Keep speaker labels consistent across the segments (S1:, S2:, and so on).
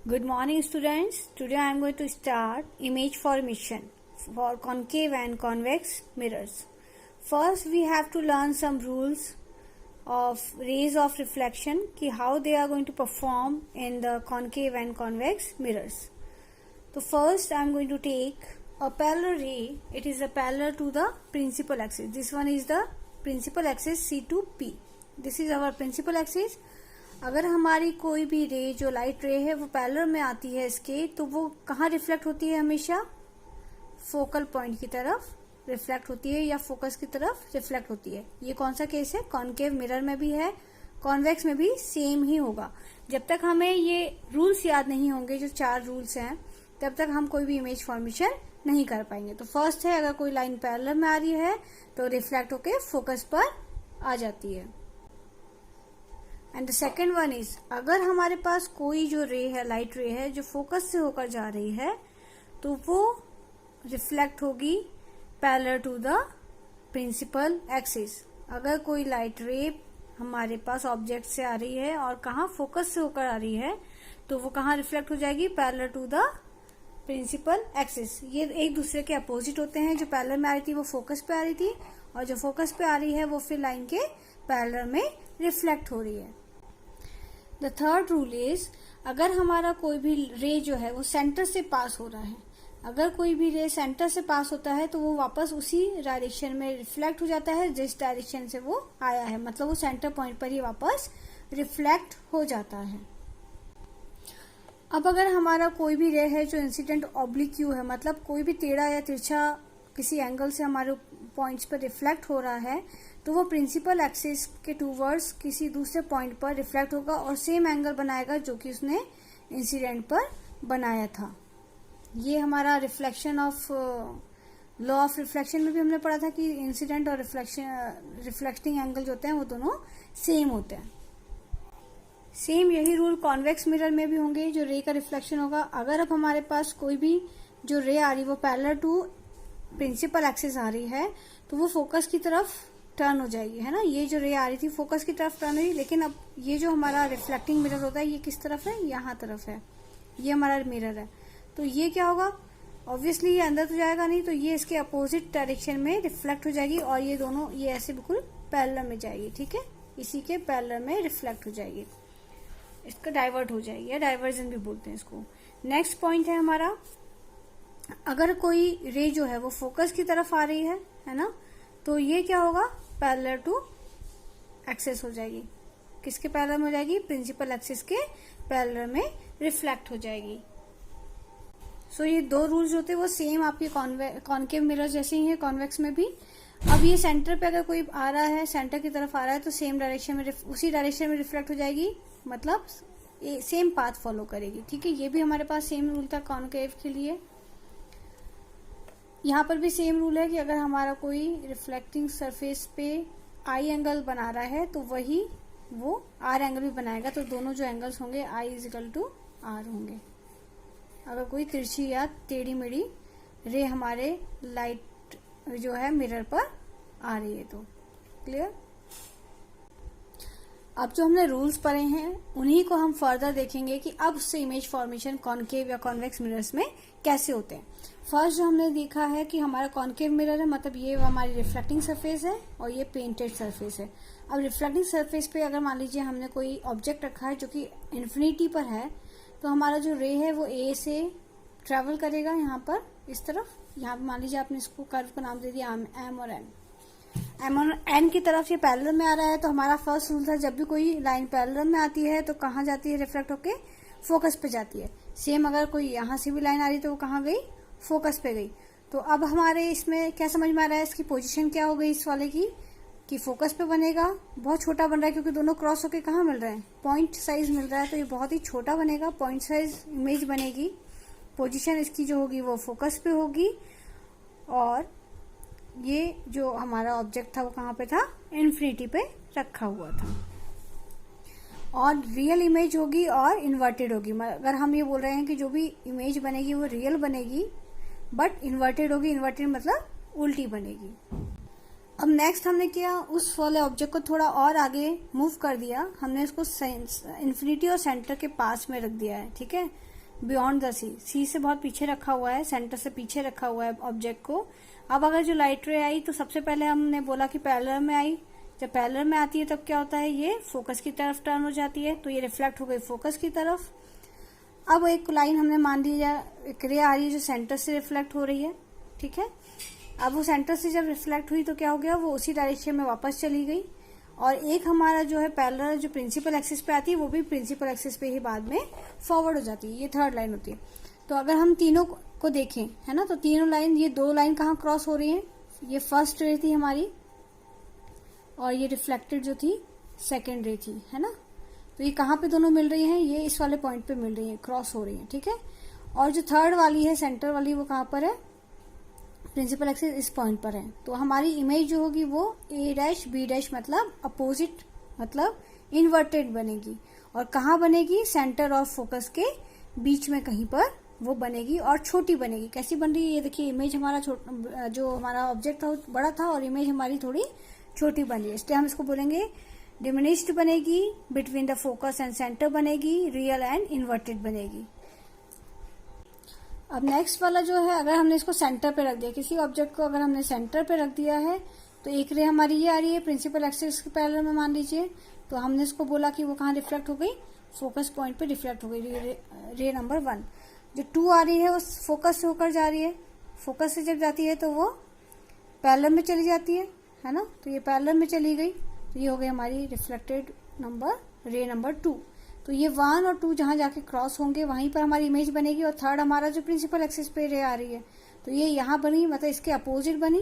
S1: Good morning, students. Today I am going to start image formation for concave and convex mirrors. First, we have to learn some rules of rays of reflection, ki how they are going to perform in the concave and convex mirrors. So first, I am going to take a parallel ray. It is a parallel to the principal axis. This one is the principal axis C to P. This is our principal axis. अगर हमारी कोई भी रे जो light रे है वो parallel में आती है इसके, तो वो कहाँ रिफ्लेक्ट होती है? हमेशा फोकल पॉइंट की तरफ रिफ्लेक्ट होती है या फोकस की तरफ रिफ्लेक्ट होती है. ये कौन सा केस है? कॉनकेव मिरर में भी है, कॉन्वेक्स में भी सेम ही होगा. जब तक हमें ये रूल्स याद नहीं होंगे, जो 4 रूल्स हैं, तब तक हम कोई भी इमेज फॉर्मेशन नहीं कर पाएंगे. तो फर्स्ट है, अगर कोई लाइन पैरेलल में आ रही है तो रिफ्लेक्ट होके फोकस पर आ जाती है. And the second one is, अगर हमारे पास कोई जो रे है, लाइट रे है, जो फोकस से होकर जा रही है, तो वो रिफ्लेक्ट होगी parallel to the principal axis. अगर कोई लाइट रे हमारे पास ऑब्जेक्ट से आ रही है और कहाँ फोकस से होकर आ रही है, तो वो कहाँ रिफ्लेक्ट हो जाएगी? Parallel to the principal axis. ये एक दूसरे के अपोजिट होते हैं. जो पैरेलल में आ रही थी वो फोकस पे आ रही थी, और जो फोकस पे आ रही है वो फिर लाइन के पैरेलल में रिफ्लेक्ट हो रही है. द थर्ड रूल इज, अगर हमारा कोई भी रे जो है वो सेंटर से पास हो रहा है, अगर कोई भी रे सेंटर से पास होता है तो वो वापस उसी डायरेक्शन में रिफ्लेक्ट हो जाता है जिस डायरेक्शन से वो आया है. मतलब वो सेंटर पॉइंट पर ही वापस रिफ्लेक्ट हो जाता है. अब अगर हमारा कोई भी रे है जो इंसिडेंट ऑब्लिक्यू है, मतलब कोई भी टेढ़ा या तिरछा किसी एंगल से हमारे पॉइंट्स पर रिफ्लेक्ट हो रहा है, तो वो प्रिंसिपल एक्सिस के टूवर्ड्स किसी दूसरे पॉइंट पर रिफ्लेक्ट होगा और सेम एंगल बनाएगा जो कि उसने इंसिडेंट पर बनाया था. ये हमारा reflection of law of reflection में भी हमने पढ़ा था कि इंसिडेंट और रिफ्लेक्टिंग एंगल जो होते हैं वो दोनों सेम होते हैं. सेम यही रूल कॉन्वेक्स मिरर में भी होंगे. जो रे का रिफ्लेक्शन होगा, अगर अब हमारे पास कोई भी जो रे आ रही है वो पैरेलल टू प्रिंसिपल एक्सिस आ रही है, तो वो फोकस की तरफ टर्न हो जाएगी, है ना. ये जो रे आ रही थी फोकस की तरफ टर्न हुई, लेकिन अब ये जो हमारा रिफ्लेक्टिंग मिरर होता है ये किस तरफ है? यहाँ तरफ है. ये हमारा मिरर है, तो ये क्या होगा? ऑब्वियसली ये अंदर तो जाएगा नहीं, तो ये इसके अपोजिट डायरेक्शन में रिफ्लेक्ट हो जाएगी और ये दोनों ये ऐसे बिल्कुल पैरेलल में जाएगी. ठीक है, इसी के पैरेलल में रिफ्लेक्ट हो जाएगी, इसका डाइवर्ट हो जाएगी या डाइवर्जन भी बोलते हैं इसको. नेक्स्ट पॉइंट है हमारा, अगर कोई रे जो है वो फोकस की तरफ आ रही है ना, तो ये क्या होगा? पैरेलल टू एक्सिस हो जाएगी. किसके पैरेलल में हो जाएगी? प्रिंसिपल एक्सिस के पैरेलल में रिफ्लेक्ट हो जाएगी. सो ये 2 रूल्स होते हैं वो सेम आपके कॉनकेव मिरर जैसे ही है, कॉन्वेक्स में भी. अब ये सेंटर पे अगर कोई आ रहा है, सेंटर की तरफ आ रहा है, तो सेम डायरेक्शन में उसी डायरेक्शन में रिफ्लेक्ट हो जाएगी, मतलब सेम पाथ फॉलो करेगी. ठीक है, ये भी हमारे पास सेम रूल था कॉनकेव के लिए. यहाँ पर भी सेम रूल है कि अगर हमारा कोई रिफ्लेक्टिंग सरफेस पे आई एंगल बना रहा है तो वही वो आर एंगल भी बनाएगा. तो दोनों जो एंगल्स होंगे आई इजिकल टू आर होंगे. अगर कोई तिरछी या टेढ़ी मेढ़ी रे हमारे लाइट जो है मिरर पर आ रही है, तो क्लियर. अब जो हमने रूल्स पढ़े हैं उन्हीं को हम फर्दर देखेंगे कि अब से इमेज फॉर्मेशन कॉनकेव या कॉन्वेक्स मिरर्स में कैसे होते हैं. फर्स्ट जो हमने देखा है कि हमारा कॉनकेव मिरर है, मतलब ये हमारी रिफ्लेक्टिंग सरफेस है और ये पेंटेड सरफेस है. अब रिफ्लेक्टिंग सरफेस पे अगर मान लीजिए हमने कोई ऑब्जेक्ट रखा है जो कि इन्फिनिटी पर है, तो हमारा जो रे है वो ए से ट्रेवल करेगा यहाँ पर इस तरफ. यहाँ पर मान लीजिए आपने इसको कर्व का नाम दे दिया एम और एन की तरफ ये पैरेलल में आ रहा है. तो हमारा फर्स्ट रूल था, जब भी कोई लाइन पैरेलल में आती है तो कहाँ जाती है? रिफ्लेक्ट होके फोकस पे जाती है. सेम अगर कोई यहाँ से भी लाइन आ रही तो वो कहाँ गई? फोकस पे गई. तो अब हमारे इसमें क्या समझ में आ रहा है? इसकी पोजीशन क्या हो गई इस वाले की, कि फोकस पे बनेगा. बहुत छोटा बन रहा है क्योंकि दोनों क्रॉस होके कहाँ मिल रहे हैं? पॉइंट साइज मिल रहा है, तो ये बहुत ही छोटा बनेगा. पॉइंट साइज इमेज बनेगी. पोजीशन इसकी जो होगी वो फोकस पे होगी, और ये जो हमारा ऑब्जेक्ट था वो कहाँ पे था? इन्फिनिटी पे रखा हुआ था. और रियल इमेज होगी और इन्वर्टेड होगी. अगर हम ये बोल रहे हैं कि जो भी इमेज बनेगी वो रियल बनेगी बट इन्वर्टेड होगी. इन्वर्टेड मतलब उल्टी बनेगी. अब नेक्स्ट हमने किया, उस वाले ऑब्जेक्ट को थोड़ा और आगे मूव कर दिया. हमने इसको इन्फिनिटी और सेंटर के पास में रख दिया है. ठीक है, बियॉन्ड द सी से बहुत पीछे रखा हुआ है, सेंटर से पीछे रखा हुआ है ऑब्जेक्ट को। अब अगर जो लाइट रे आई तो सबसे पहले हमने बोला कि पैरेलल में आई, जब पैरेलल में आती है तब क्या होता है, ये फोकस की तरफ टर्न हो जाती है, तो ये रिफ्लेक्ट हो गई फोकस की तरफ। अब एक लाइन हमने मान लिया, एक रे आ रही है जो सेंटर से रिफ्लेक्ट हो रही है, ठीक है। अब वो सेंटर से जब रिफ्लेक्ट हुई तो क्या हो गया, वो उसी डायरेक्शन में वापस चली गई, और एक हमारा जो है पैरेलल जो प्रिंसिपल एक्सिस पे आती है वो भी प्रिंसिपल एक्सिस पे ही बाद में फॉरवर्ड हो जाती है। ये थर्ड लाइन होती है। तो अगर हम तीनों को देखें, है ना, तो तीनों लाइन, ये दो लाइन कहाँ क्रॉस हो रही है, ये फर्स्ट रे थी हमारी और ये रिफ्लेक्टेड जो थी सेकेंड रे थी, है ना। तो ये कहाँ पे दोनों मिल रही हैं, ये इस वाले पॉइंट पे मिल रही है, क्रॉस हो रही है, ठीक है। और जो थर्ड वाली है सेंटर वाली, वो कहाँ पर है, प्रिंसिपल एक्सिस इस पॉइंट पर है। तो हमारी इमेज जो होगी वो ए डैश बी डैश मतलब अपोजिट, मतलब इन्वर्टेड बनेगी। और कहाँ बनेगी, सेंटर और फोकस के बीच में कहीं पर वो बनेगी और छोटी बनेगी। कैसी बन रही है, ये देखिए, इमेज हमारा जो हमारा ऑब्जेक्ट था वो बड़ा था और इमेज हमारी थोड़ी छोटी बन रही है, इसलिए हम इसको बोलेंगे डिमिनिश्ड बनेगी, between the focus and centre बनेगी, रियल एंड इन्वर्टेड बनेगी। अब नेक्स्ट वाला जो है, अगर हमने इसको सेंटर पे रख दिया, किसी ऑब्जेक्ट को अगर हमने सेंटर पे रख दिया है तो एक रे हमारी ये आ रही है प्रिंसिपल एक्सिस के पैरेलल में मान लीजिए, तो हमने इसको बोला कि वो कहाँ रिफ्लेक्ट हो गई, फोकस पॉइंट पे रिफ्लेक्ट हो गई, रे नंबर 1। जो 2 आ रही है वो फोकस से होकर जा रही है, फोकस से जब जाती है तो वो पैरेलल में चली जाती है ना, तो ये पैरेलल में चली गई, तो ये हो गई हमारी रिफ्लेक्टेड नंबर, रे नंबर 2। तो ये 1 और 2 जहां जाके क्रॉस होंगे वहीं पर हमारी इमेज बनेगी। और थर्ड हमारा जो प्रिंसिपल एक्सिस पे रे आ रही है तो ये यहाँ बनी, मतलब इसके अपोजिट बनी,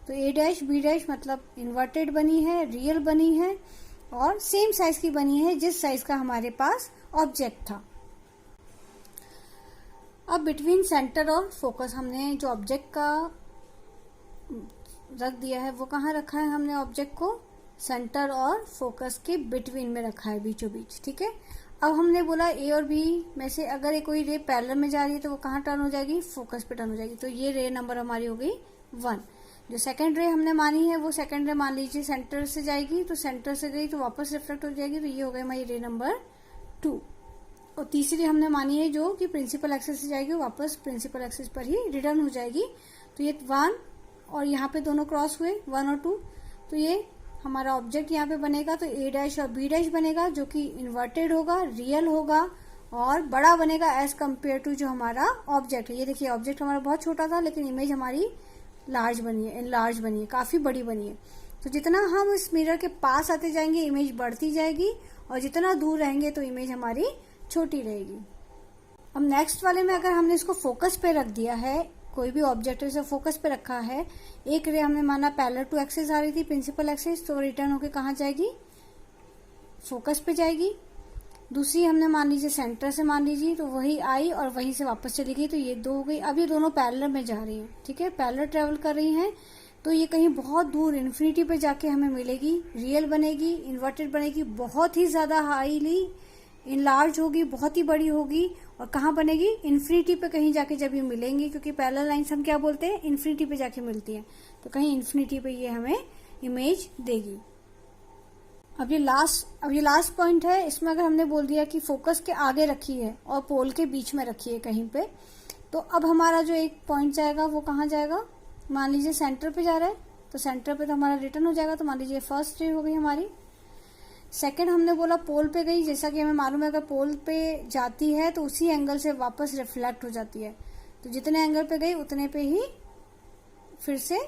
S1: तो ए डैश बी डैश मतलब इन्वर्टेड बनी है, रियल बनी है और सेम साइज की बनी है जिस साइज का हमारे पास ऑब्जेक्ट था। अब बिटवीन सेंटर और फोकस हमने जो ऑब्जेक्ट का रख दिया है वो कहाँ रखा है, हमने ऑब्जेक्ट को सेंटर और फोकस के बिटवीन में रखा है, बीचों बीच, ठीक है। अब हमने बोला ए और बी में से अगर कोई रे पैरेलल में जा रही है तो वो कहाँ टर्न हो जाएगी, फोकस पे टर्न हो जाएगी, तो ये रे नंबर हमारी हो गई 1। जो सेकंड रे हमने मानी है वो सेकंड रे मान लीजिए सेंटर से जाएगी, तो सेंटर से गई तो वापस रिफ्लेक्ट हो जाएगी, तो ये हो गई हमारी रे नंबर 2। और तीसरी हमने मानी है जो कि प्रिंसिपल एक्सिस से जाएगी, वापस प्रिंसिपल एक्सिस पर ही रिटर्न हो जाएगी, तो ये 1 और यहाँ पे दोनों क्रॉस हुए 1 और 2, तो ये हमारा ऑब्जेक्ट यहाँ पे बनेगा, तो ए डैश और बी डैश बनेगा जो कि इन्वर्टेड होगा, रियल होगा और बड़ा बनेगा एज कम्पेयर टू जो हमारा ऑब्जेक्ट है। ये देखिए, ऑब्जेक्ट हमारा बहुत छोटा था लेकिन इमेज हमारी लार्ज बनी है, लार्ज बनी है, काफी बड़ी बनी है। तो जितना हम इस मिरर के पास आते जाएंगे इमेज बढ़ती जाएगी और जितना दूर रहेंगे तो इमेज हमारी छोटी रहेगी। अब नेक्स्ट वाले में अगर हमने इसको फोकस पे रख दिया है, कोई भी ऑब्जेक्ट इसे फोकस पे रखा है, एक रे हमने माना पैरेलल टू एक्सिस आ रही थी प्रिंसिपल एक्सिस, तो रिटर्न होके कहाँ जाएगी, फोकस पे जाएगी। दूसरी हमने मान लीजिए सेंटर से मान लीजिए, तो वही आई और वहीं से वापस चली गई, तो ये 2 हो गई। अब ये दोनों पैरेलल में जा रही हैं, ठीक है, पैरेलल ट्रेवल कर रही हैं, तो ये कहीं बहुत दूर इन्फिनिटी पे जाके हमें मिलेगी, रियल बनेगी, इन्वर्टेड बनेगी, बहुत ही ज्यादा हाईली इनलार्ज होगी, बहुत ही बड़ी होगी, और कहाँ बनेगी, इन्फिनिटी पे कहीं जाके जब ये मिलेंगी, क्योंकि पैरेलल लाइंस हम क्या बोलते हैं, इन्फिनिटी पे जाके मिलती है, तो कहीं इन्फिनिटी पे ये हमें इमेज देगी। अब ये लास्ट पॉइंट है, इसमें अगर हमने बोल दिया कि फोकस के आगे रखी है और पोल के बीच में रखी है कहीं पे, तो अब हमारा जो एक पॉइंट जाएगा वो कहाँ जाएगा, मान लीजिए सेंटर पे जा रहा है, तो सेंटर पे तो हमारा रिटर्न हो जाएगा, तो मान लीजिए फर्स्ट रे हो गई हमारी। सेकंड हमने बोला पोल पे गई, जैसा कि हमें मालूम है अगर पोल पे जाती है तो उसी एंगल से वापस रिफ्लेक्ट हो जाती है, तो जितने एंगल पे गई उतने पे ही फिर से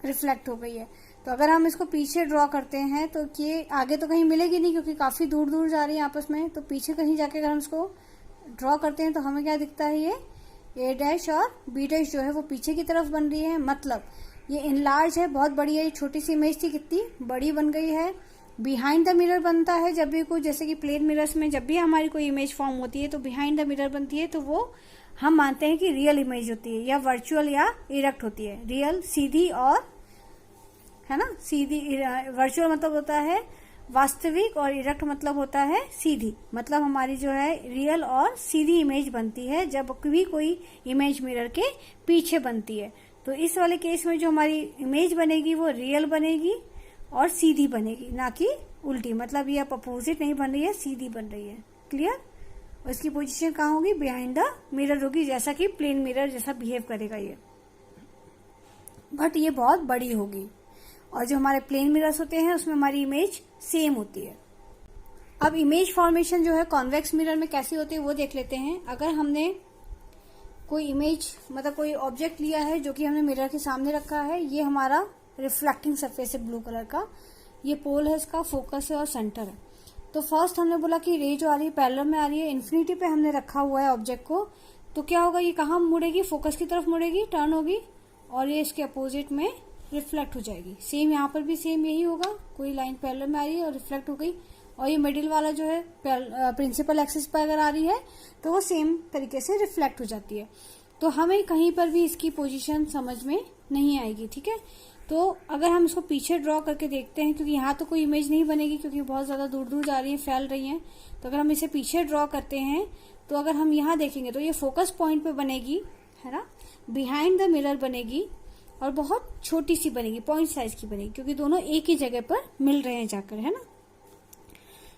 S1: रिफ्लेक्ट हो गई है। तो अगर हम इसको पीछे ड्रॉ करते हैं तो ये आगे तो कहीं मिलेगी नहीं क्योंकि काफी दूर दूर जा रही है आपस में, तो पीछे कहीं जाके अगर हम इसको ड्रॉ करते हैं तो हमें क्या दिखता है, ये ए डैश और बी डैश जो है वो पीछे की तरफ बन रही है, मतलब ये इनलार्ज है, बहुत बड़ी है। छोटी सी इमेज थी कितनी बड़ी बन गई है। बिहाइंड द मिरर बनता है जब भी कोई, जैसे कि प्लेन मिरर्स में जब भी हमारी कोई इमेज फॉर्म होती है तो बिहाइंड द मिरर बनती है, तो वो हम मानते हैं कि रियल इमेज होती है या वर्चुअल या इरेक्ट होती है। रियल सीधी और, है ना, सीधी, वर्चुअल मतलब होता है वास्तविक और इरेक्ट मतलब होता है सीधी, मतलब हमारी जो है रियल और सीधी इमेज बनती है जब भी कोई इमेज मिरर के पीछे बनती है। तो इस वाले केस में जो हमारी इमेज बनेगी वो रियल बनेगी और सीधी बनेगी, ना कि उल्टी, मतलब ये अब अपोजिट नहीं बन रही है, सीधी बन रही है। क्लियर? और इसकी पोजीशन कहाँ होगी? बिहाइंड द मिरर होगी, जैसा कि प्लेन मिरर जैसा बिहेव करेगा ये, बट ये बहुत बड़ी होगी। और जो हमारे प्लेन मिरर्स होते हैं उसमें हमारी इमेज सेम होती है। अब इमेज फॉर्मेशन जो है कॉन्वेक्स मिरर में कैसी होती है वो देख लेते हैं। अगर हमने कोई इमेज मतलब कोई ऑब्जेक्ट लिया है जो कि हमने मिरर के सामने रखा है, ये हमारा रिफ्लेक्टिंग सरफेस है ब्लू कलर का, ये पोल है इसका, फोकस है और सेंटर है। तो फर्स्ट हमने बोला कि रे जो आ रही है पैरेलल में आ रही है, इन्फिनिटी पे हमने रखा हुआ है ऑब्जेक्ट को, तो क्या होगा, ये कहाँ मुड़ेगी? फोकस की तरफ मुड़ेगी, टर्न होगी और ये इसके अपोजिट में रिफ्लेक्ट हो जाएगी। सेम यहाँ पर भी सेम यही होगा, कोई लाइन पैरेलल में आ रही है और रिफ्लेक्ट हो गई, और ये मिडिल वाला जो है प्रिंसिपल एक्सिस पर अगर आ रही है तो वो सेम तरीके से रिफ्लेक्ट हो जाती है। तो हमें कहीं पर भी इसकी पोजीशन समझ में नहीं आएगी। ठीक है, तो अगर हम इसको पीछे ड्रॉ करके देखते हैं, क्योंकि यहाँ तो कोई इमेज नहीं बनेगी क्योंकि बहुत ज्यादा दूर दूर जा रही है, फैल रही है, तो अगर हम इसे पीछे ड्रॉ करते हैं तो अगर हम यहाँ देखेंगे तो ये फोकस पॉइंट पे बनेगी, है ना, बिहाइंड द मिरर बनेगी और बहुत छोटी सी बनेगी, पॉइंट साइज की बनेगी, क्योंकि दोनों एक ही जगह पर मिल रहे हैं जाकर, है ना।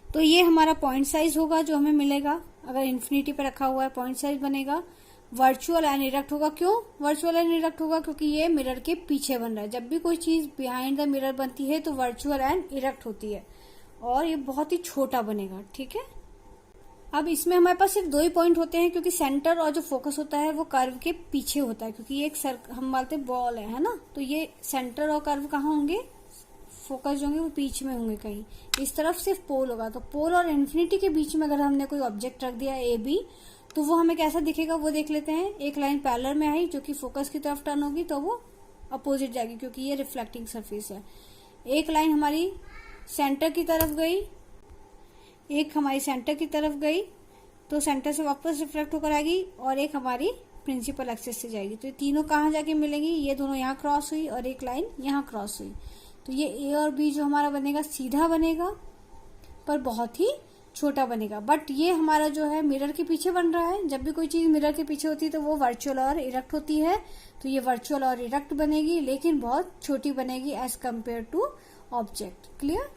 S1: तो ये हमारा पॉइंट साइज होगा जो हमें मिलेगा, अगर इन्फिनिटी पे रखा हुआ है पॉइंट साइज बनेगा। वर्चुअल एंड इरेक्ट होगा, क्यों वर्चुअल एंड इरेक्ट होगा? क्योंकि ये मिरर के पीछे बन रहा है। जब भी कोई चीज बिहाइंड द मिरर बनती है तो वर्चुअल एंड इरेक्ट होती है और ये बहुत ही छोटा बनेगा। ठीक है, अब इसमें हमारे पास सिर्फ 2 ही पॉइंट होते हैं, क्योंकि सेंटर और जो फोकस होता है वो कर्व के पीछे होता है, क्योंकि ये एक हम बोलते बॉल है ना, तो ये सेंटर और कर्व कहाँ होंगे? फोकस जो होंगे वो बीच में होंगे कहीं, इस तरफ सिर्फ पोल होगा। तो पोल और इन्फिनिटी के बीच में अगर हमने कोई ऑब्जेक्ट रख दिया ए बी, तो वो हमें कैसा दिखेगा वो देख लेते हैं। एक लाइन पैरेलल में आई जो कि फोकस की तरफ टर्न होगी तो वो अपोजिट जाएगी, क्योंकि ये रिफ्लेक्टिंग सरफेस है। एक लाइन हमारी सेंटर की तरफ गई, एक हमारी सेंटर की तरफ गई तो सेंटर से वापस रिफ्लेक्ट होकर आएगी, और एक हमारी प्रिंसिपल एक्सिस से जाएगी। तो ये तीनों कहाँ जाके मिलेंगी? ये दोनों यहाँ क्रॉस हुई और एक लाइन यहाँ क्रॉस हुई, तो ये ए और बी जो हमारा बनेगा सीधा बनेगा पर बहुत ही छोटा बनेगा। बट ये हमारा जो है मिरर के पीछे बन रहा है। जब भी कोई चीज मिरर के पीछे होती है तो वो वर्चुअल और इरेक्ट होती है, तो ये वर्चुअल और इरेक्ट बनेगी, लेकिन बहुत छोटी बनेगी as compare to object. Clear?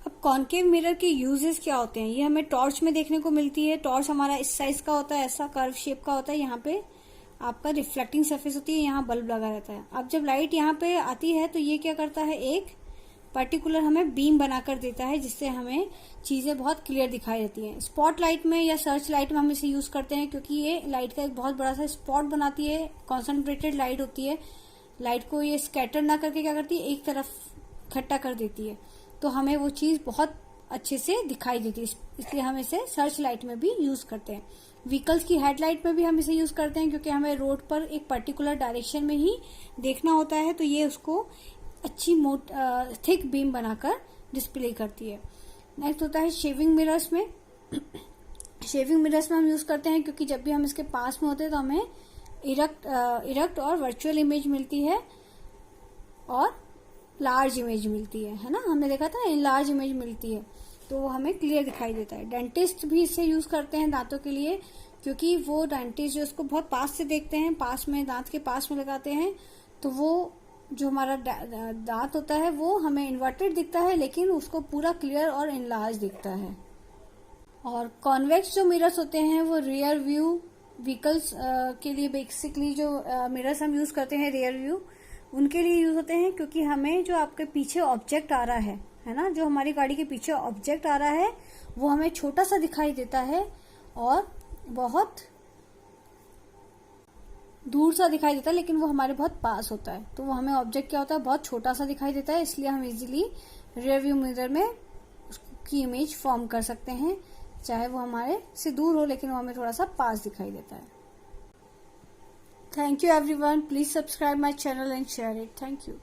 S1: अब कॉन्केव मिरर के यूजेस क्या होते हैं? ये हमें टॉर्च में देखने को मिलती है। टॉर्च हमारा इस साइज का होता है, ऐसा कर्व शेप का होता है, यहाँ पे आपका रिफ्लेक्टिंग सरफेस होती है, यहाँ बल्ब लगा रहता है। अब जब लाइट यहाँ पे आती है तो ये क्या करता है, एक पर्टिकुलर हमें बीम बनाकर देता है, जिससे हमें चीजें बहुत क्लियर दिखाई देती हैं। स्पॉट लाइट में या सर्च लाइट में हम इसे यूज करते हैं, क्योंकि ये लाइट का एक बहुत बड़ा सा स्पॉट बनाती है, कॉन्सेंट्रेटेड लाइट होती है। लाइट को ये स्कैटर ना करके क्या करती है, एक तरफ इकट्ठा कर देती है, तो हमें वो चीज बहुत अच्छे से दिखाई देती है, इसलिए हम इसे सर्च लाइट में भी यूज करते हैं। व्हीकल्स की हेडलाइट में भी हम इसे यूज करते हैं, क्योंकि हमें रोड पर एक पर्टिकुलर डायरेक्शन में ही देखना होता है, तो ये उसको अच्छी थिक बीम बनाकर डिस्प्ले करती है। नेक्स्ट होता है शेविंग मिरर्स में। शेविंग मिरर्स में हम यूज करते हैं क्योंकि जब भी हम इसके पास में होते हैं तो हमें इरेक्ट और वर्चुअल इमेज मिलती है और लार्ज इमेज मिलती है ना। हमने देखा था ना, लार्ज इमेज मिलती है तो वो हमें क्लियर दिखाई देता है। डेंटिस्ट भी इसे यूज करते हैं दांतों के लिए, क्योंकि वो डेंटिस्ट जो उसको बहुत पास से देखते हैं, पास में दांत के पास में लगाते हैं, तो वो जो हमारा दांत होता है वो हमें इन्वर्टेड दिखता है, लेकिन उसको पूरा क्लियर और इनलार्ज दिखता है। और कॉन्वेक्स जो मिरर्स होते हैं वो रियर व्यू व्हीकल्स के लिए बेसिकली जो मिरर्स हम यूज करते हैं रियर व्यू, उनके लिए यूज होते हैं, क्योंकि हमें जो आपके पीछे ऑब्जेक्ट आ रहा है ना, जो हमारी गाड़ी के पीछे ऑब्जेक्ट आ रहा है वो हमें छोटा सा दिखाई देता है और बहुत दूर सा दिखाई देता है, लेकिन वो हमारे बहुत पास होता है, तो वो हमें ऑब्जेक्ट क्या होता है, बहुत छोटा सा दिखाई देता है। इसलिए हम इजीली रियर व्यू मिरर में उसकी इमेज फॉर्म कर सकते हैं, चाहे वो हमारे से दूर हो लेकिन वो हमें थोड़ा सा पास दिखाई देता है। Thank you everyone, please subscribe my channel and share it. Thank you.